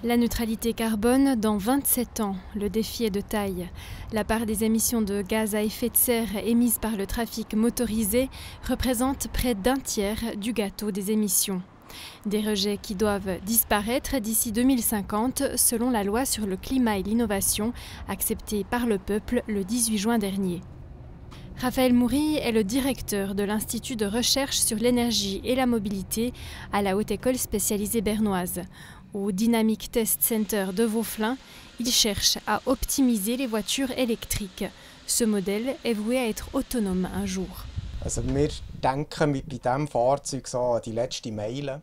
La neutralité carbone dans 27 ans, le défi est de taille. La part des émissions de gaz à effet de serre émises par le trafic motorisé représente près d'un tiers du gâteau des émissions. Des rejets qui doivent disparaître d'ici 2050 selon la loi sur le climat et l'innovation acceptée par le peuple le 18 juin dernier. Raphaël Moury est le directeur de l'Institut de recherche sur l'énergie et la mobilité à la Haute École spécialisée bernoise. Au Dynamic Test Center de Vauflin, il cherche à optimiser les voitures électriques. Ce modèle est voué à être autonome un jour.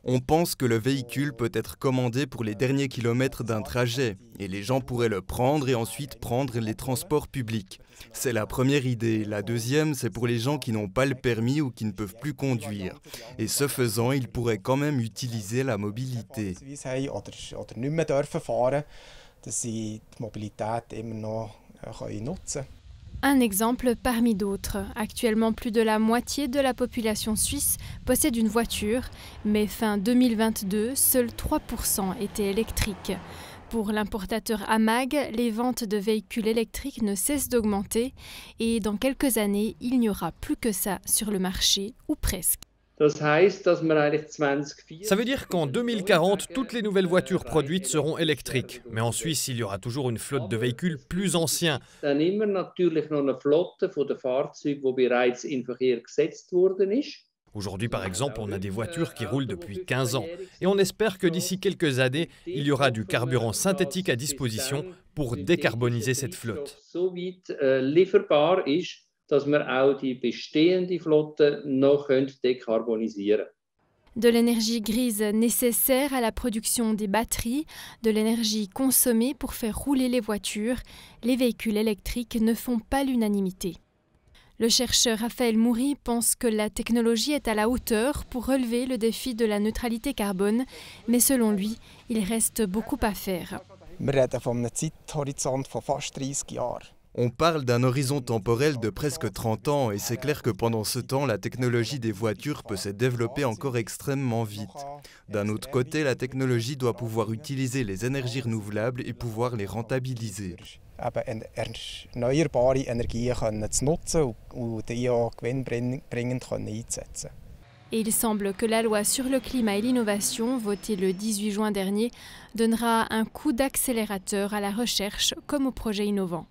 On pense que le véhicule peut être commandé pour les derniers kilomètres d'un trajet et les gens pourraient le prendre et ensuite prendre les transports publics. C'est la première idée. La deuxième, c'est pour les gens qui n'ont pas le permis ou qui ne peuvent plus conduire. Et ce faisant, ils pourraient quand même utiliser la mobilité. Un exemple parmi d'autres. Actuellement, plus de la moitié de la population suisse possède une voiture, mais fin 2022, seuls 3% étaient électriques. Pour l'importateur AMAG, les ventes de véhicules électriques ne cessent d'augmenter et dans quelques années, il n'y aura plus que ça sur le marché, ou presque. Ça veut dire qu'en 2040, toutes les nouvelles voitures produites seront électriques. Mais en Suisse, il y aura toujours une flotte de véhicules plus anciens. Aujourd'hui, par exemple, on a des voitures qui roulent depuis 15 ans. Et on espère que d'ici quelques années, il y aura du carburant synthétique à disposition pour décarboniser cette flotte. De l'énergie grise nécessaire à la production des batteries, de l'énergie consommée pour faire rouler les voitures, les véhicules électriques ne font pas l'unanimité. Le chercheur Raphaël Moury pense que la technologie est à la hauteur pour relever le défi de la neutralité carbone, mais selon lui, il reste beaucoup à faire. On parle d'un horizon temporel de presque 30 ans et c'est clair que pendant ce temps, la technologie des voitures peut se développer encore extrêmement vite. D'un autre côté, la technologie doit pouvoir utiliser les énergies renouvelables et pouvoir les rentabiliser. Et il semble que la loi sur le climat et l'innovation, votée le 18 juin dernier, donnera un coup d'accélérateur à la recherche comme aux projets innovants.